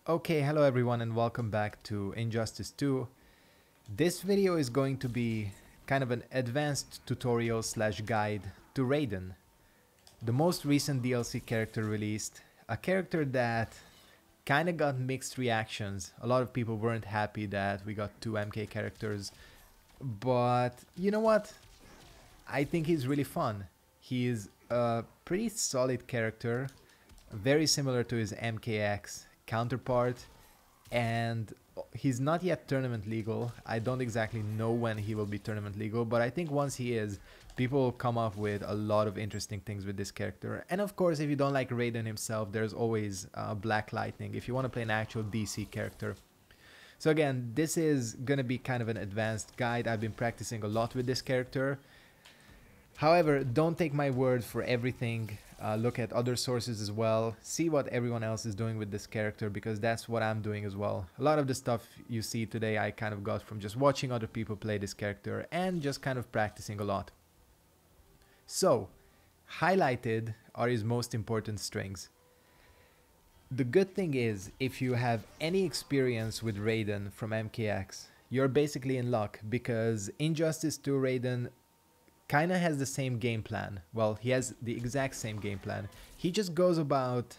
Okay, hello everyone and welcome back to Injustice 2. This video is going to be kind of an advanced tutorial slash guide to Raiden, the most recent DLC character released, a character that kind of got mixed reactions. A lot of people weren't happy that we got two MK characters, but you know what? I think he's really fun. He's a pretty solid character, very similar to his MKX counterpart, and he's not yet tournament legal. I don't exactly know when he will be tournament legal, but I think once he is, people will come up with a lot of interesting things with this character. And of course, if you don't like Raiden himself, there's always Black Lightning if you want to play an actual DC character. So again, this is gonna be kind of an advanced guide. I've been practicing a lot with this character. However, don't take my word for everything. Look at other sources as well. See what everyone else is doing with this character, because that's what I'm doing as well. A lot of the stuff you see today I kind of got from just watching other people play this character and just kind of practicing a lot. So, highlighted are his most important strings. The good thing is, if you have any experience with Raiden from MKX, you're basically in luck, because Injustice 2 Raiden kinda has the same game plan. Well, he has the exact same game plan. He just goes about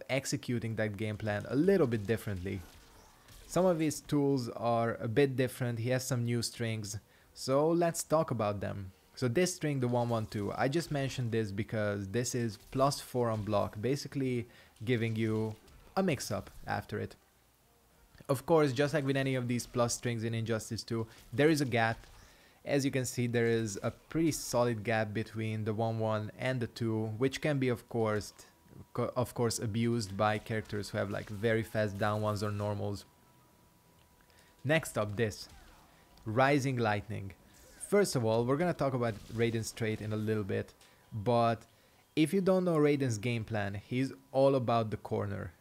executing that game plan a little bit differently. Some of his tools are a bit different. He has some new strings, so let's talk about them. So this string, the 112, I just mentioned this because this is +4 on block, basically giving you a mix-up after it. Of course, just like with any of these plus strings in Injustice 2, there is a gap. As you can see, there is a pretty solid gap between the 1-1 and the 2, which can be of course abused by characters who have like very fast down ones or normals. Next up, this Rising Lightning. First of all, we're gonna talk about Raiden's trait in a little bit, but if you don't know Raiden's game plan, he's all about the corner.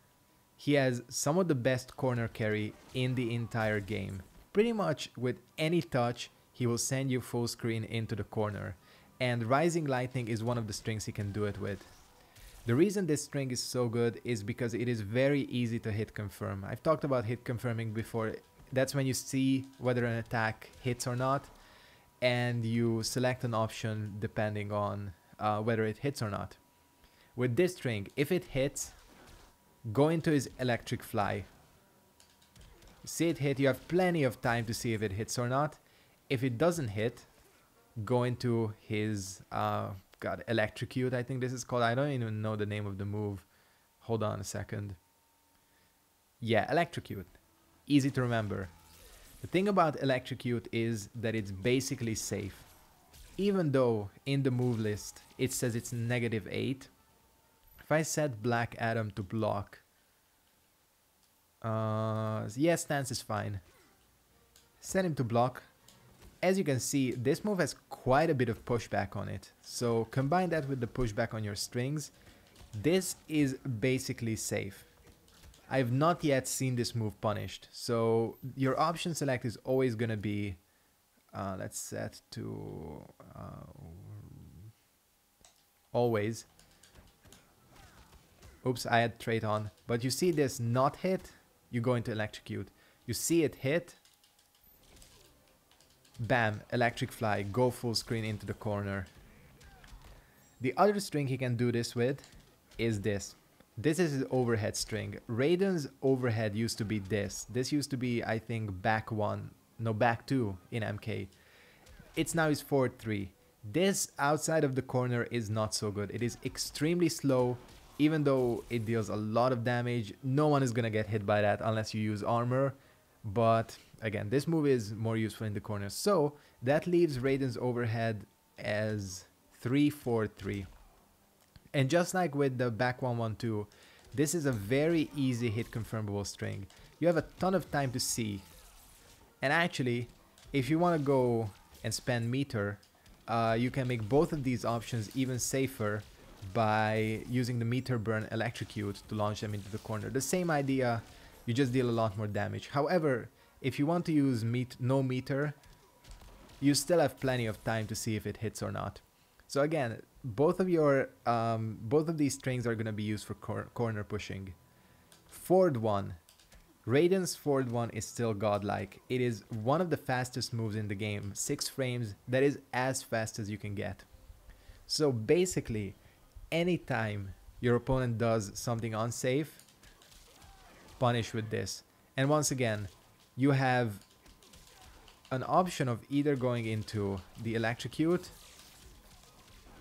He has some of the best corner carry in the entire game. Pretty much with any touch, he will send you full screen into the corner, and Rising Lightning is one of the strings he can do it with. The reason this string is so good is because it is very easy to hit confirm. I've talked about hit confirming before. That's when you see whether an attack hits or not, and you select an option depending on whether it hits or not. With this string, if it hits, go into his electric fly. See it hit, you have plenty of time to see if it hits or not. If it doesn't hit, go into his Electrocute, I think this is called. I don't even know the name of the move. Hold on a second. Yeah, Electrocute. Easy to remember. The thing about Electrocute is that it's basically safe. Even though in the move list it says it's -8, if I set Black Adam to block, yeah, stance is fine. Set him to block. As you can see, this move has quite a bit of pushback on it. So combine that with the pushback on your strings. This is basically safe. I've not yet seen this move punished. So your option select is always going to be, let's set to always. Oops, I had trait on. But you see this not hit, you go into Electrocute. You see it hit, bam, electric fly, go full screen into the corner. The other string he can do this with is this. This is his overhead string. Raiden's overhead used to be this. This used to be, I think, back 2 in MK. It's now his forward 3. This outside of the corner is not so good. It is extremely slow. Even though it deals a lot of damage, no one is gonna get hit by that unless you use armor. But again, this move is more useful in the corner. So that leaves Raiden's overhead as 3-4-3. And just like with the back 1-1-2, this is a very easy hit confirmable string. You have a ton of time to see. And actually, if you want to go and spend meter, you can make both of these options even safer by using the meter burn Electrocute to launch them into the corner. The same idea, you just deal a lot more damage. However, if you want to use no meter, you still have plenty of time to see if it hits or not. So again, both of these strings are going to be used for corner pushing. Forward one Raiden's forward one is still godlike. It is one of the fastest moves in the game. 6 frames, that is as fast as you can get. So basically, anytime your opponent does something unsafe, punish with this. And once again, you have an option of either going into the Electrocute,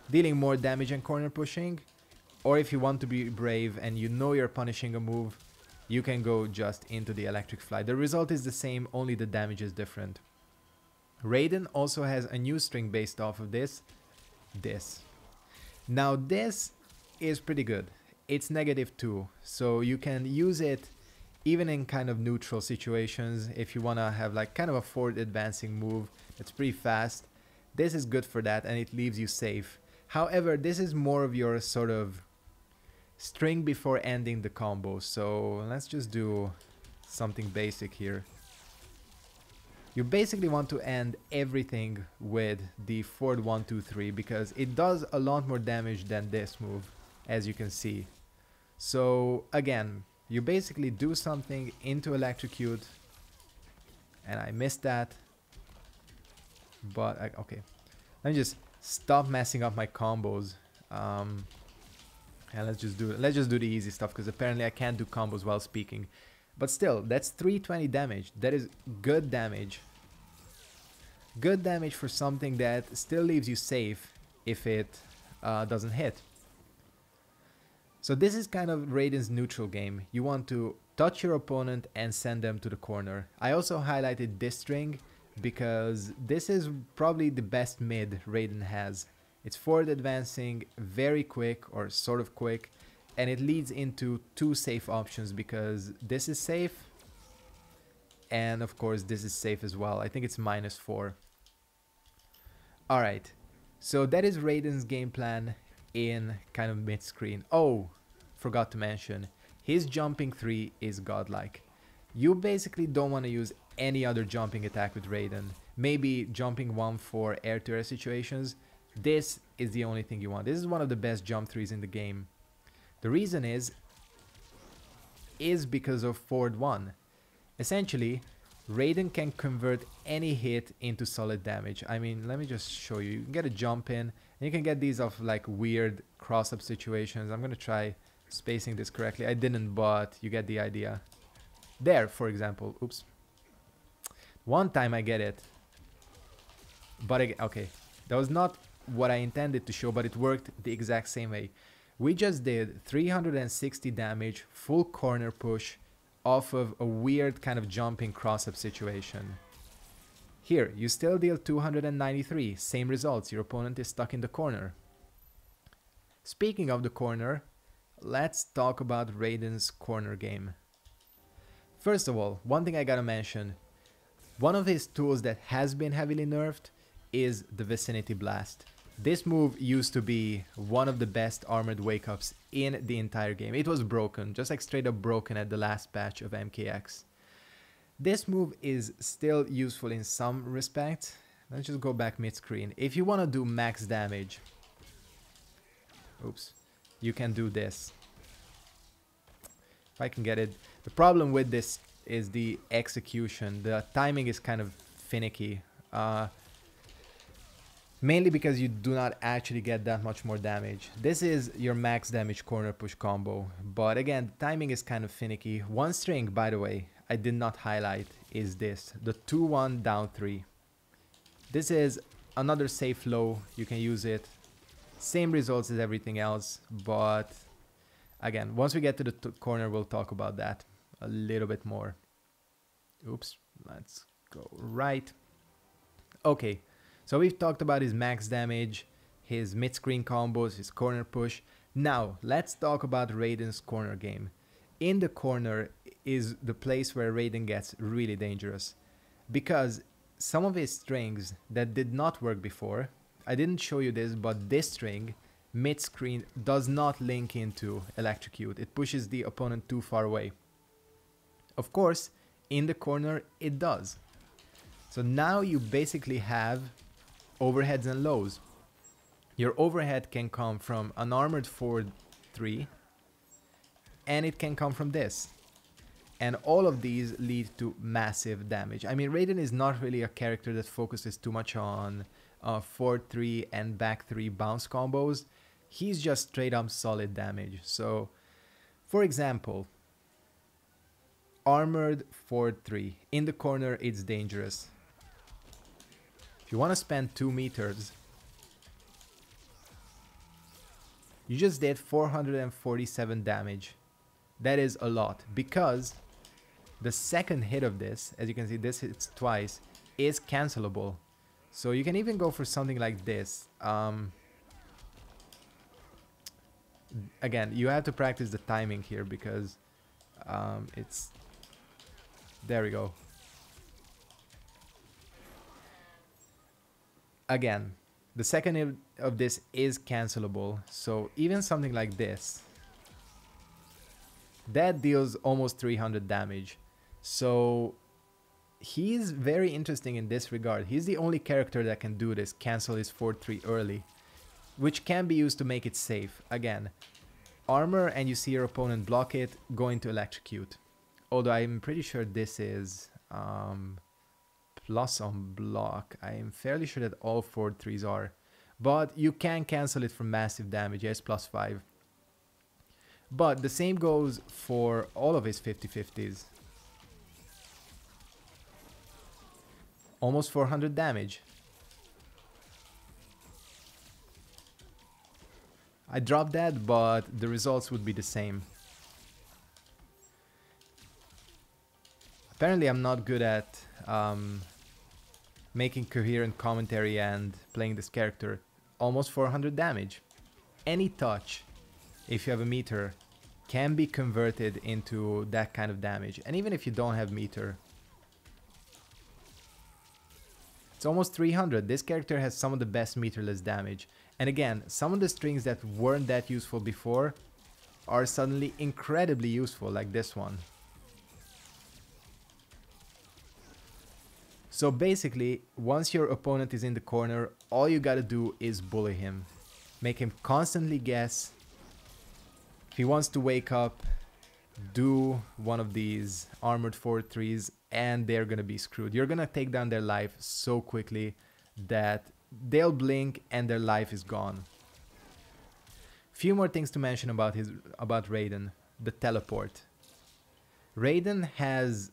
dealing more damage and corner pushing, or if you want to be brave and you know you're punishing a move, you can go just into the electric fly. The result is the same, only the damage is different. Raiden also has a new string based off of this. Now this is pretty good. It's -2, so you can use it even in kind of neutral situations. If you want to have like kind of a forward advancing move that's pretty fast, this is good for that and it leaves you safe. However, this is more of your sort of string before ending the combo. So let's just do something basic here. You basically want to end everything with the forward 1, 2, 3 because it does a lot more damage than this move, as you can see. So again, you basically do something into Electrocute, and I missed that, but okay, let me just stop messing up my combos, and let's just do the easy stuff because apparently I can't do combos while speaking. But still, that's 320 damage. That is good damage. Good damage for something that still leaves you safe if it doesn't hit. So this is kind of Raiden's neutral game. You want to touch your opponent and send them to the corner. I also highlighted this string because this is probably the best mid Raiden has. It's forward advancing, very quick or sort of quick, and it leads into 2 safe options because this is safe and of course this is safe as well. I think it's -4. Alright, so that is Raiden's game plan in kind of mid-screen. Oh, forgot to mention, his jumping 3 is godlike. You basically don't want to use any other jumping attack with Raiden. Maybe jumping 1 for air-to-air situations. This is the only thing you want. This is one of the best jump 3s in the game. The reason is because of forward 1. Essentially, Raiden can convert any hit into solid damage. I mean, let me just show you. You can get a jump in, and you can get these off like weird cross-up situations. I'm gonna try spacing this correctly. I didn't, but you get the idea. There, for example. Oops. One time I get it. But okay, that was not what I intended to show, but it worked the exact same way. We just did 360 damage, full corner push, off of a weird kind of jumping cross-up situation. Here, you still deal 293, same results, your opponent is stuck in the corner. Speaking of the corner, let's talk about Raiden's corner game. First of all, one thing I gotta mention, one of his tools that has been heavily nerfed is the Vicinity Blast. This move used to be one of the best armored wake-ups in the entire game. It was broken, just like straight up broken at the last patch of MKX. This move is still useful in some respects. Let's just go back mid-screen. If you want to do max damage, oops, you can do this. If I can get it. The problem with this is the execution. The timing is kind of finicky. Mainly because you do not actually get that much more damage. This is your max damage corner push combo. But again, the timing is kind of finicky. One string, by the way, I did not highlight is this. The 2-1 down 3. This is another safe low. You can use it. Same results as everything else. But again, once we get to the corner, we'll talk about that a little bit more. Oops, let's go right. Okay. So we've talked about his max damage, his mid-screen combos, his corner push. Now, let's talk about Raiden's corner game. In the corner is the place where Raiden gets really dangerous. Because some of his strings that did not work before, I didn't show you this, but this string, mid-screen, does not link into Electrocute. It pushes the opponent too far away. Of course, in the corner, it does. So now you basically have overheads and lows. Your overhead can come from an armored forward 3, and it can come from this. And all of these lead to massive damage. I mean, Raiden is not really a character that focuses too much on forward 3 and back 3 bounce combos. He's just straight up solid damage. So, for example, armored forward 3. In the corner, it's dangerous. If you want to spend 2 meters, you just did 447 damage. That is a lot, because the second hit of this, as you can see, this hits twice, is cancelable. So you can even go for something like this. Again, you have to practice the timing here, because it's... There we go. Again, the second hit of this is cancelable. So even something like this, that deals almost 300 damage. So he's very interesting in this regard. He's the only character that can do this, cancel his 4-3 early, which can be used to make it safe. Again, armor and you see your opponent block it, go into Electrocute. Although I'm pretty sure this is plus on block. I am fairly sure that all 4-3s are. But you can cancel it for massive damage, yes, plus 5. But the same goes for all of his 50-50s. Almost 400 damage. I dropped that, but the results would be the same. Apparently I'm not good at making coherent commentary and playing this character. Almost 400 damage. Any touch, if you have a meter, can be converted into that kind of damage. And even if you don't have meter, it's almost 300. This character has some of the best meterless damage. And again, some of the strings that weren't that useful before are suddenly incredibly useful, like this one. So basically, once your opponent is in the corner, all you gotta do is bully him. Make him constantly guess. If he wants to wake up, do one of these armored 4-3s, and they're gonna be screwed. You're gonna take down their life so quickly that they'll blink and their life is gone. Few more things to mention about Raiden. The teleport. Raiden has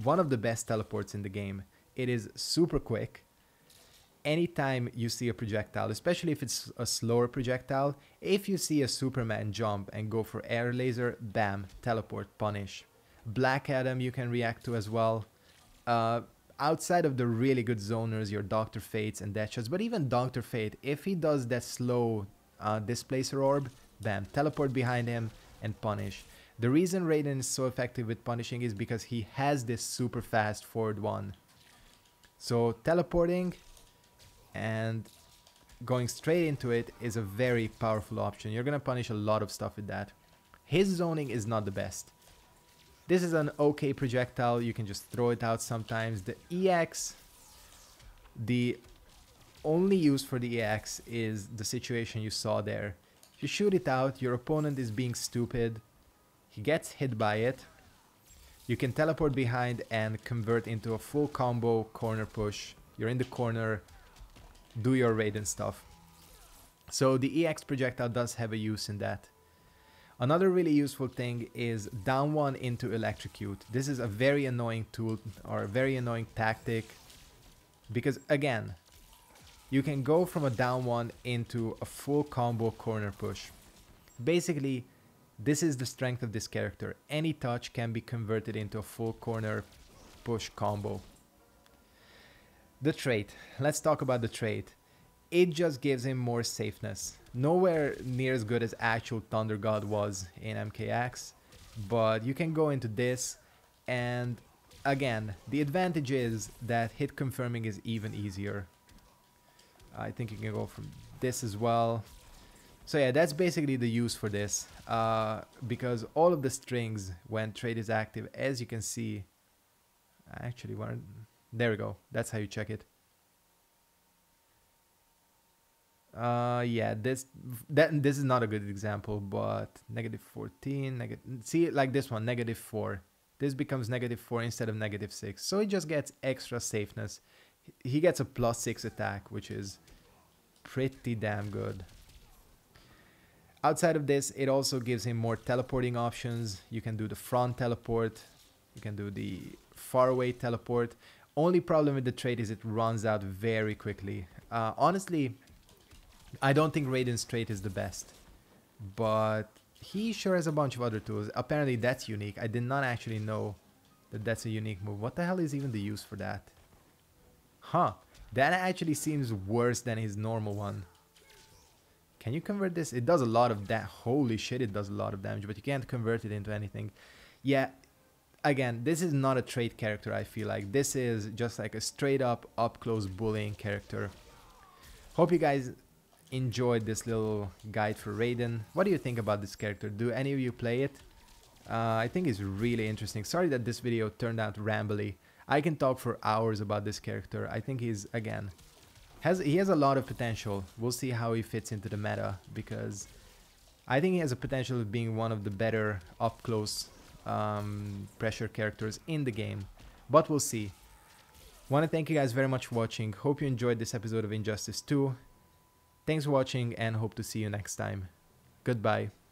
one of the best teleports in the game. It is super quick. Anytime you see a projectile, especially if it's a slower projectile, if you see a Superman jump and go for air laser, bam, teleport, punish. Black Adam you can react to as well. Outside of the really good zoners, your Dr. Fates and Deathshots, but even Dr. Fate, if he does that slow displacer orb, bam, teleport behind him and punish. The reason Raiden is so effective with punishing is because he has this super fast forward one. So teleporting and going straight into it is a very powerful option. You're gonna punish a lot of stuff with that. His zoning is not the best. This is an okay projectile, you can just throw it out sometimes. The EX, the only use for the EX is the situation you saw there. If you shoot it out, your opponent is being stupid, he gets hit by it. You can teleport behind and convert into a full combo corner push. You're in the corner, do your Raiden stuff. So the EX projectile does have a use in that. Another really useful thing is down one into Electrocute. This is a very annoying tool or a very annoying tactic because again, you can go from a down one into a full combo corner push. Basically, this is the strength of this character. Any touch can be converted into a full corner push combo. The trait. Let's talk about the trait. It just gives him more safeness. Nowhere near as good as actual Thunder God was in MKX, but you can go into this, and again, the advantage is that hit confirming is even easier. I think you can go from this as well. So yeah, that's basically the use for this, because all of the strings when trait is active, as you can see, actually there we go, that's how you check it. Yeah, this is not a good example, but -14, see, like this one, -4. this becomes -4 instead of -6. So he just gets extra safeness. He gets a +6 attack, which is pretty damn good. Outside of this, it also gives him more teleporting options. You can do the front teleport. You can do the far away teleport. Only problem with the trait is it runs out very quickly. Honestly, I don't think Raiden's trait is the best, but he sure has a bunch of other tools. Apparently that's unique. I did not actually know that that's a unique move. What the hell is even the use for that? Huh, that actually seems worse than his normal one. Can you convert this? It does a lot of that. Holy shit, it does a lot of damage, but you can't convert it into anything. Yeah, again, this is not a trait character, I feel like. This is just like a straight up close bullying character. Hope you guys enjoyed this little guide for Raiden. What do you think about this character? Do any of you play it? I think it's really interesting. Sorry that this video turned out rambly. I can talk for hours about this character. I think he's, again, he has a lot of potential. We'll see how he fits into the meta, because I think he has a potential of being one of the better up close pressure characters in the game, but we'll see. Want to thank you guys very much for watching. Hope you enjoyed this episode of Injustice 2. Thanks for watching and hope to see you next time. Goodbye.